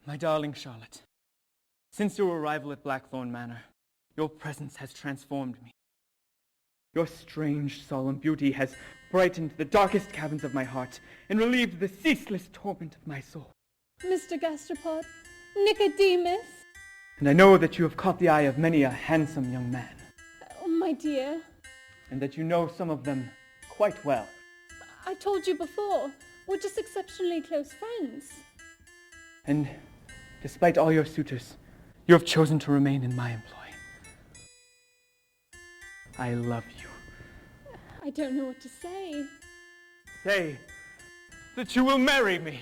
My darling Charlotte, since your arrival at Blackthorn Manor, your presence has transformed me. Your strange, solemn beauty has brightened the darkest caverns of my heart and relieved the ceaseless torment of my soul. Mr. Gastropod, Nicodemus. And I know that you have caught the eye of many a handsome young man. Oh, my dear. And that you know some of them quite well. I told you before, we're just exceptionally close friends. And despite all your suitors, you have chosen to remain in my employ. I love you. I don't know what to say. Say that you will marry me.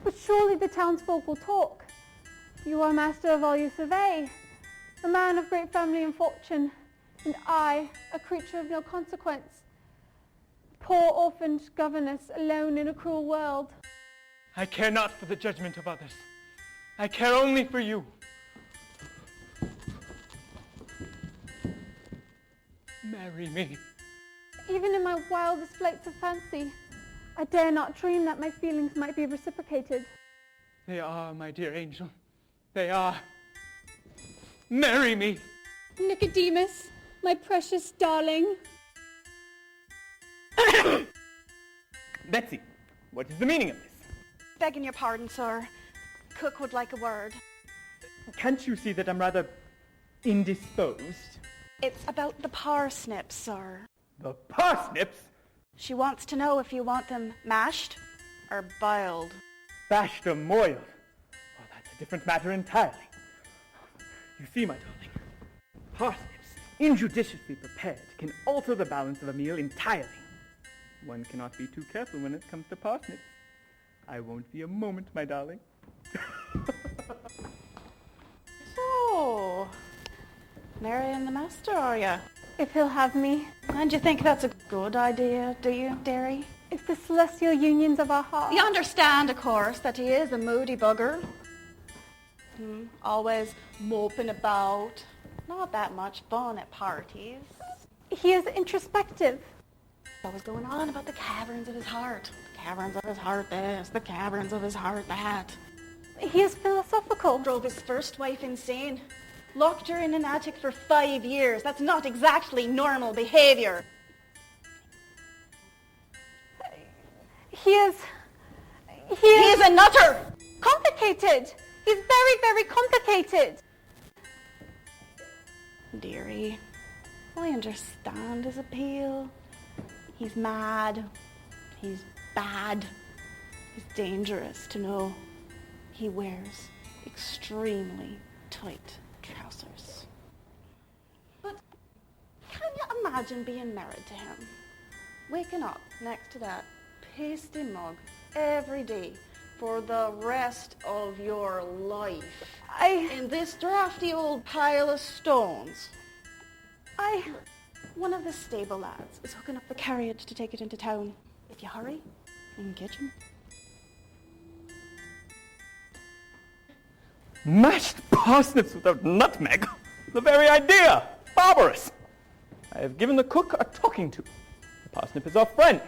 But surely the townsfolk will talk. You are master of all you survey, a man of great family and fortune, and I, a creature of no consequence. Poor orphaned governess, alone in a cruel world. I care not for the judgment of others. I care only for you. Marry me. Even in my wildest flights of fancy, I dare not dream that my feelings might be reciprocated. They are, my dear angel. They are. Marry me. Nicodemus, my precious darling. Betsy, what is the meaning of this? Begging your pardon, sir. Cook would like a word. Can't you see that I'm rather indisposed? It's about the parsnips, sir. The parsnips? She wants to know if you want them mashed or boiled. Bashed or moiled? Oh, that's a different matter entirely. You see, my darling, parsnips, injudiciously prepared, can alter the balance of a meal entirely. One cannot be too careful when it comes to parsnips. I won't be a moment, my darling. So, marrying the master, are you? If he'll have me. And you think that's a good idea, do you, dearie? It's the celestial unions of our hearts. You understand, of course, that he is a moody bugger. Always moping about. Not that much fun at parties. He is introspective. Always going on about the caverns of his heart. The caverns of his heart this, the caverns of his heart that. He is philosophical. Drove his first wife insane. Locked her in an attic for 5 years. That's not exactly normal behavior. He is a nutter! complicated. He's very, very complicated. Dearie, I understand his appeal. He's mad. He's bad. He's dangerous to know. He wears extremely tight trousers. But can you imagine being married to him? Waking up next to that pasty mug every day for the rest of your life. In this drafty old pile of stones. One of the stable lads is hooking up the carriage to take it into town. If you hurry, you can catch him. Mashed parsnips without nutmeg? The very idea! Barbarous! I have given the cook a talking to. The parsnip is our friend.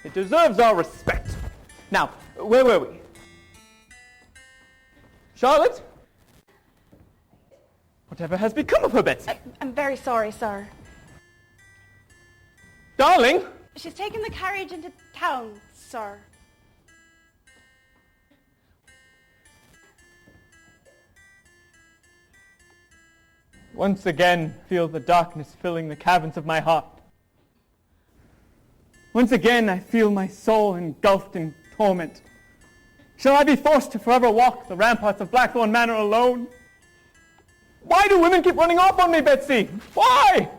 It deserves our respect. Now, where were we? Charlotte? Whatever has become of her, Betsy? I'm very sorry, sir. Darling! She's taken the carriage into town, sir. Once again, feel the darkness filling the caverns of my heart. Once again, I feel my soul engulfed in torment. Shall I be forced to forever walk the ramparts of Blackthorn Manor alone? Why do women keep running off on me, Betsy? Why?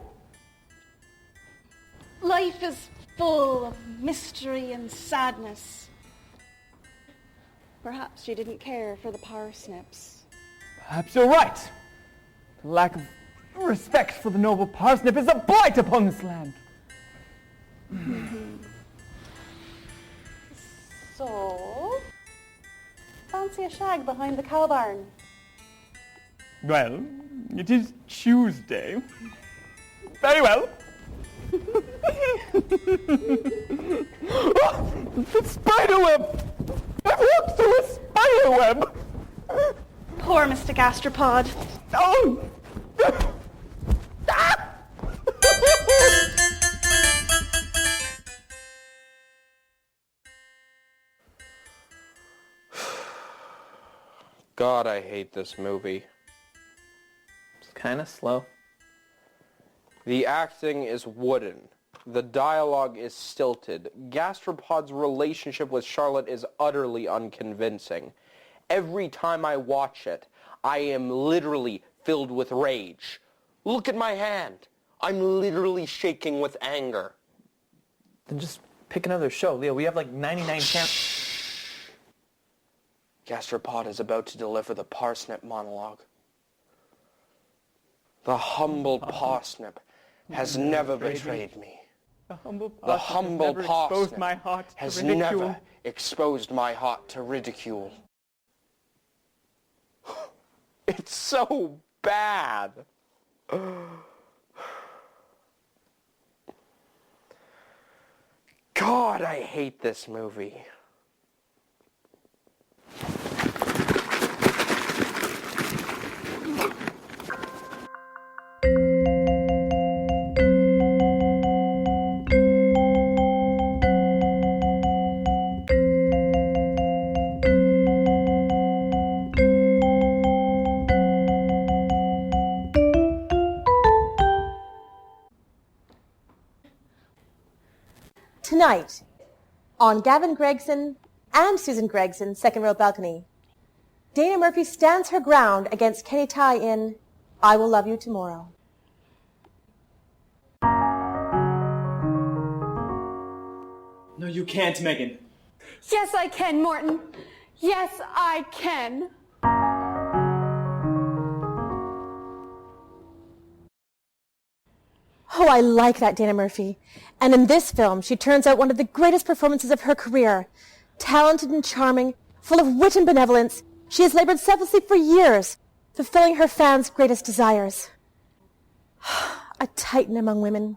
Life is full of mystery and sadness. Perhaps you didn't care for the parsnips. Perhaps you're right. The lack of respect for the noble parsnip is a blight upon this land. So, fancy a shag behind the cow barn? Well, it is Tuesday. Very well. Oh, the spider web! I've walked through a spider web! Poor Mr. Gastropod. Oh! God, I hate this movie. It's kind of slow. The acting is wooden. The dialogue is stilted. Gastropod's relationship with Charlotte is utterly unconvincing. Every time I watch it, I am literally filled with rage. Look at my hand. I'm literally shaking with anger. Then just pick another show, Leo. We have like 99 channels. Gastropod is about to deliver the parsnip monologue. The humble parsnip has never betrayed me. The humble parsnip exposed my heart to has ridicule. never exposed my heart to ridicule. It's so bad. God, I hate this movie. Tonight, on Gavin Greggson and Susan Greggson, second row balcony, Dana Murphy stands her ground against Kenny Ty in I Will Love You Tomorrow. No, you can't, Megan. Yes, I can, Morton. Yes, I can. Oh, I like that Dana Murphy. And in this film, she turns out one of the greatest performances of her career. Talented and charming, full of wit and benevolence, she has labored selflessly for years, fulfilling her fans' greatest desires. A titan among women,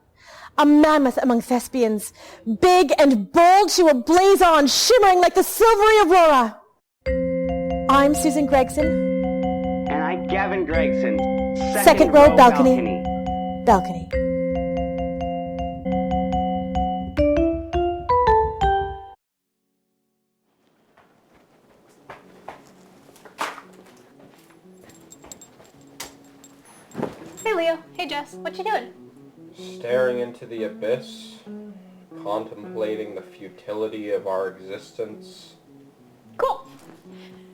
a mammoth among thespians. Big and bold, she will blaze on, shimmering like the silvery aurora. I'm Susan Greggson. And I'm Gavin Greggson. Second row balcony. Balcony. Hey, Leo. Hey, Jess. What you doing? Staring into the abyss, contemplating the futility of our existence. Cool.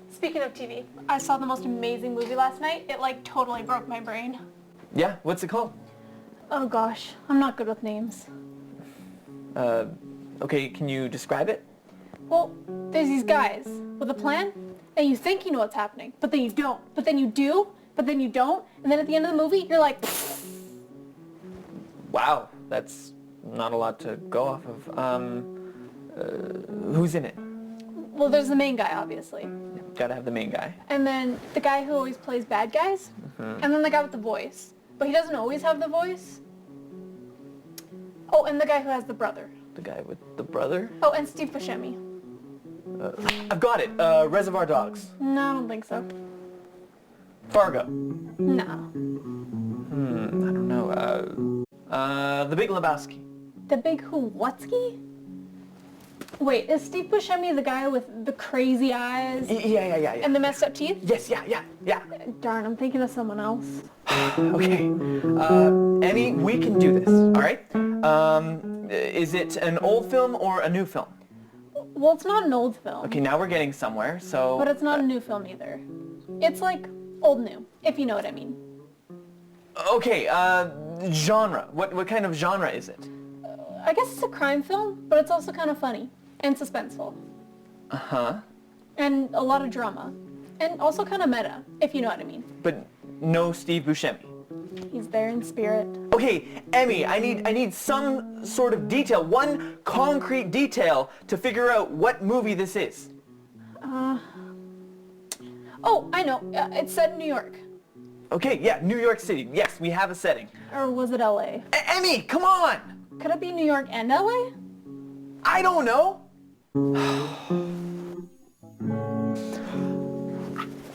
Speaking of TV, I saw the most amazing movie last night. It, totally broke my brain. Yeah, what's it called? Oh, gosh. I'm not good with names. Okay, can you describe it? Well, there's these guys with a plan, and you think you know what's happening, but then you don't. But then you do, but then you don't, and then at the end of the movie, you're like, pfft. Wow, that's not a lot to go off of. Who's in it? Well, there's the main guy, obviously. Gotta have the main guy. And then the guy who always plays bad guys. Mm-hmm. And then the guy with the voice. But he doesn't always have the voice. Oh, and the guy who has the brother. The guy with the brother? Oh, and Steve Buscemi. I've got it. Reservoir Dogs. No, I don't think so. Fargo. No. I don't know. The Big Lebowski. The Big Who-Whatski? Wait, is Steve Buscemi the guy with the crazy eyes? Yeah. And the messed up teeth? Yes, yeah. Darn, I'm thinking of someone else. Okay. Annie, we can do this, all right? Is it an old film or a new film? Well, it's not an old film. Okay, now we're getting somewhere, so... But it's not a new film either. It's like old new, if you know what I mean. Okay, genre. What kind of genre is it? I guess it's a crime film, but it's also kind of funny and suspenseful. Uh-huh. And a lot of drama. And also kind of meta, if you know what I mean. But no Steve Buscemi. He's there in spirit. Okay, Emmy, I need some sort of detail, one concrete detail to figure out what movie this is. Oh, I know. It's set in New York. Okay, yeah, New York City. Yes, we have a setting. Or was it LA? Emmy, come on! Could it be New York and LA? I don't know.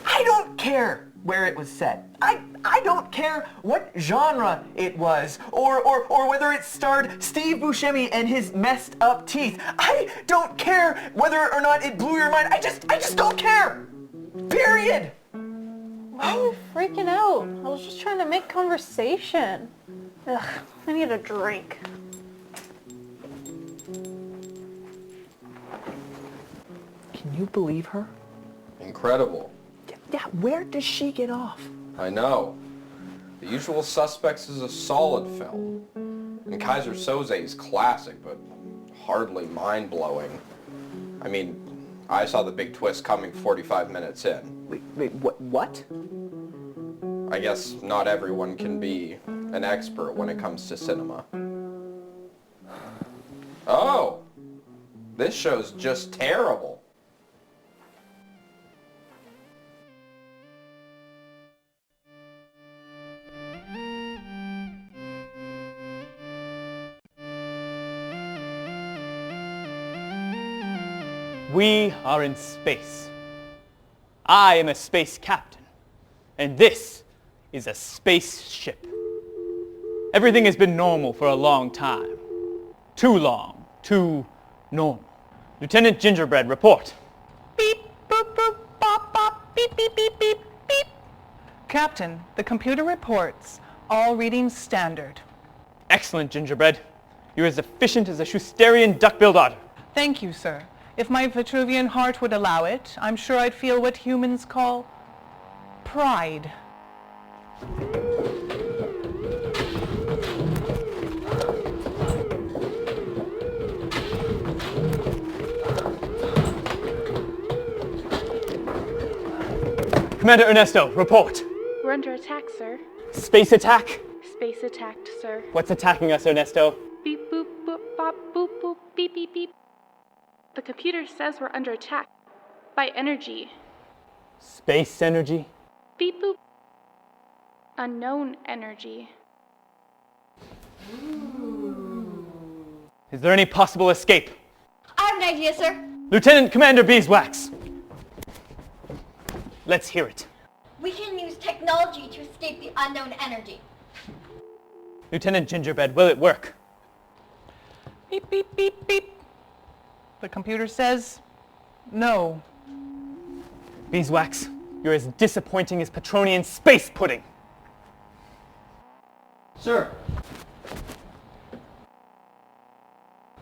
I don't care where it was set. I don't care what genre it was, or whether it starred Steve Buscemi and his messed up teeth. I don't care whether or not it blew your mind. I just don't care. Period. Why are you freaking out? I was just trying to make conversation. Ugh, I need a drink. Can you believe her? Incredible. Yeah, where does she get off? I know. The Usual Suspects is a solid film. And Kaiser Soze is classic, but hardly mind-blowing. I mean, I saw the big twist coming 45 minutes in. Wait, what? I guess not everyone can be an expert when it comes to cinema. Oh! This show's just terrible. We are in space. I am a space captain, and this is a spaceship. Everything has been normal for a long time. Too long, too normal. Lieutenant Gingerbread, report. Beep, boop, boop, bop, bop, beep, beep, beep, beep, beep. Captain, the computer reports all readings standard. Excellent, Gingerbread. You're as efficient as a Schusterian duck-billed otter. Thank you, sir. If my Vitruvian heart would allow it, I'm sure I'd feel what humans call pride. Commander Ernesto, report. We're under attack, sir. Space attack? Space attacked, sir. What's attacking us, Ernesto? Beep, boop, boop, bop, boop, boop, beep, beep, beep. The computer says we're under attack by energy. Space energy? Beep, boop. Unknown energy. Is there any possible escape? I have an idea, sir. Lieutenant Commander Beeswax. Let's hear it. We can use technology to escape the unknown energy. Lieutenant Gingerbread, will it work? Beep, beep, beep, beep. The computer says no. Beeswax, you're as disappointing as Petronian space pudding. Sir,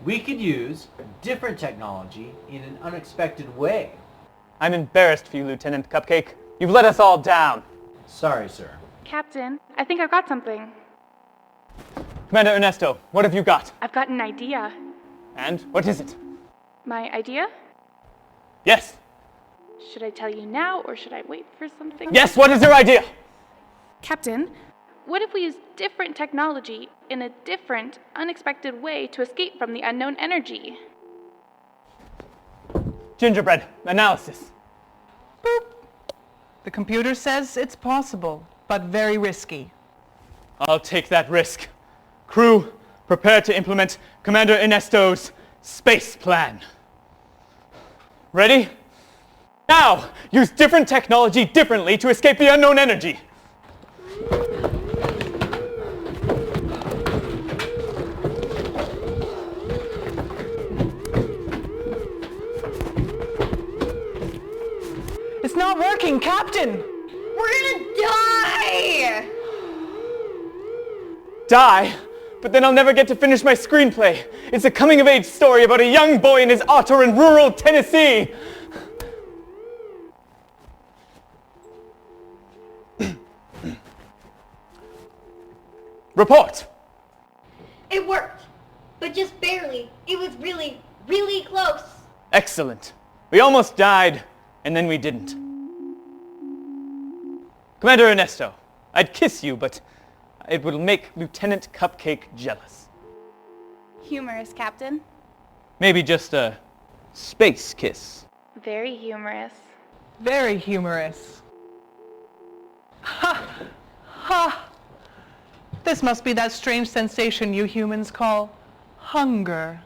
we could use different technology in an unexpected way. I'm embarrassed for you, Lieutenant Cupcake. You've let us all down. Sorry, sir. Captain, I think I've got something. Commander Ernesto, what have you got? I've got an idea. And what is it? My idea? Yes. Should I tell you now, or should I wait for something? Yes, what is your idea? Captain, what if we use different technology in a different, unexpected way to escape from the unknown energy? Gingerbread, analysis. Boop. The computer says it's possible, but very risky. I'll take that risk. Crew, prepare to implement Commander Ernesto's space plan. Ready? Now, use different technology differently to escape the unknown energy. It's not working, Captain! We're gonna die! Die? but then I'll never get to finish my screenplay. It's a coming-of-age story about a young boy and his otter in rural Tennessee. Report! It worked, but just barely. It was really, really close. Excellent. We almost died, and then we didn't. Commander Ernesto, I'd kiss you, but it will make Lieutenant Cupcake jealous. Humorous, Captain. Maybe just a space kiss. Very humorous. Very humorous. Ha! Ha! This must be that strange sensation you humans call hunger.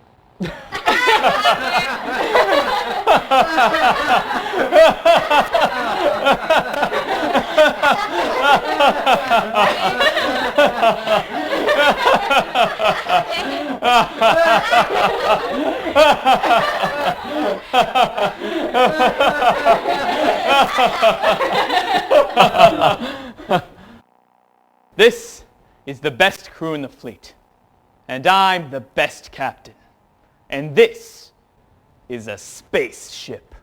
This is the best crew in the fleet, and I'm the best captain. And this is a spaceship.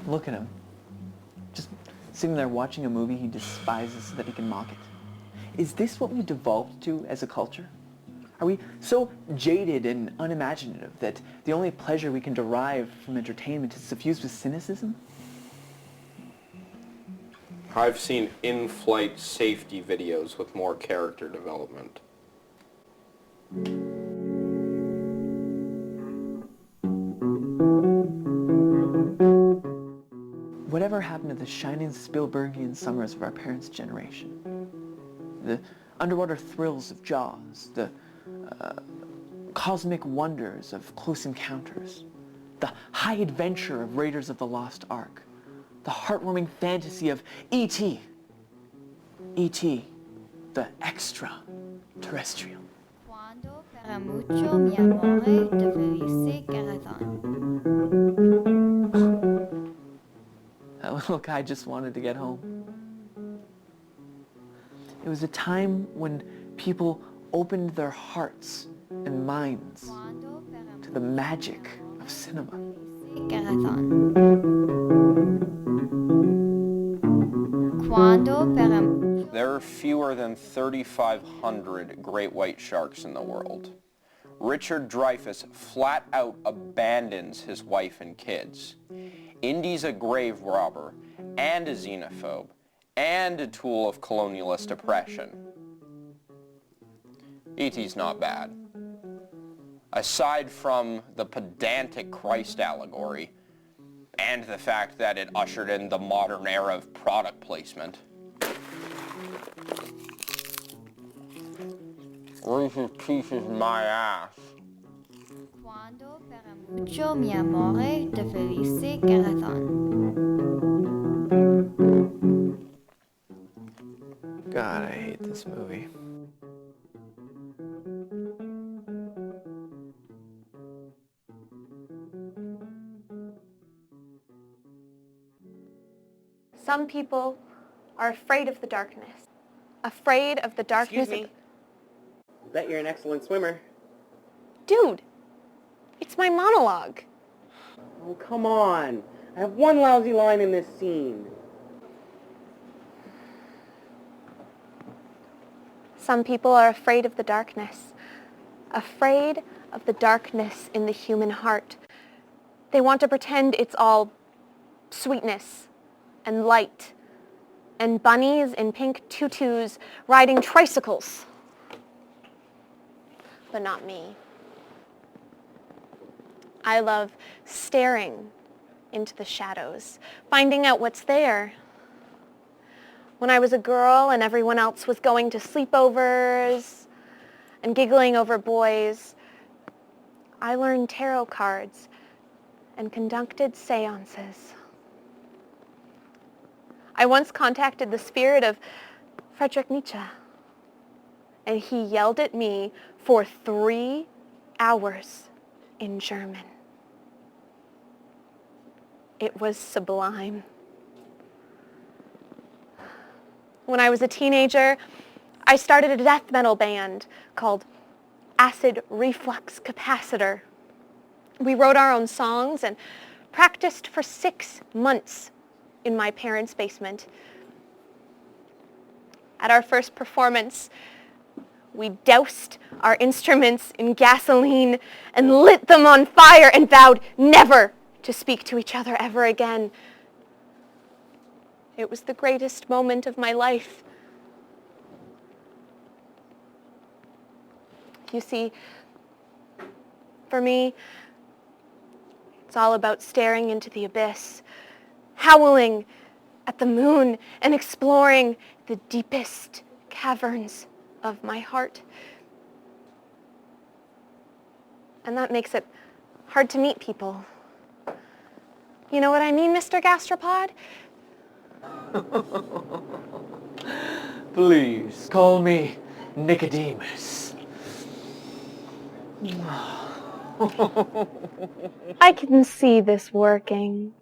Look at him. Just sitting there watching a movie he despises so that he can mock it. Is this what we devolved to as a culture? Are we so jaded and unimaginative that the only pleasure we can derive from entertainment is suffused with cynicism? I've seen in-flight safety videos with more character development. Whatever happened to the shining Spielbergian summers of our parents' generation? The underwater thrills of Jaws, the cosmic wonders of Close Encounters, the high adventure of Raiders of the Lost Ark, the heartwarming fantasy of E.T. E.T., the extraterrestrial. Quando per mucho mi amore de felice corazón. That little guy just wanted to get home. It was a time when people opened their hearts and minds to the magic of cinema. There are fewer than 3,500 great white sharks in the world. Richard Dreyfuss flat out abandons his wife and kids. Indy's a grave robber and a xenophobe and a tool of colonialist oppression. E.T.'s not bad. Aside from the pedantic Christ allegory and the fact that it ushered in the modern era of product placement. Reese's Pieces my ass. Quando per mucho mi amore de felice corazón. God, I hate this movie. Some people are afraid of the darkness. Afraid of the darkness. Excuse me. Bet you're an excellent swimmer. Dude, it's my monologue. Oh, come on. I have one lousy line in this scene. Some people are afraid of the darkness. Afraid of the darkness in the human heart. They want to pretend it's all sweetness and light and bunnies in pink tutus riding tricycles. But not me. I love staring into the shadows, finding out what's there. When I was a girl and everyone else was going to sleepovers and giggling over boys, I learned tarot cards and conducted seances. I once contacted the spirit of Friedrich Nietzsche, and he yelled at me for 3 hours in German. It was sublime. When I was a teenager, I started a death metal band called Acid Reflux Capacitor. We wrote our own songs and practiced for 6 months in my parents' basement. At our first performance, we doused our instruments in gasoline and lit them on fire and vowed never to speak to each other ever again. It was the greatest moment of my life. You see, for me, it's all about staring into the abyss, howling at the moon, and exploring the deepest caverns of my heart. And that makes it hard to meet people. You know what I mean, Mr. Gastropod? Please, call me Nicodemus. I can see this working.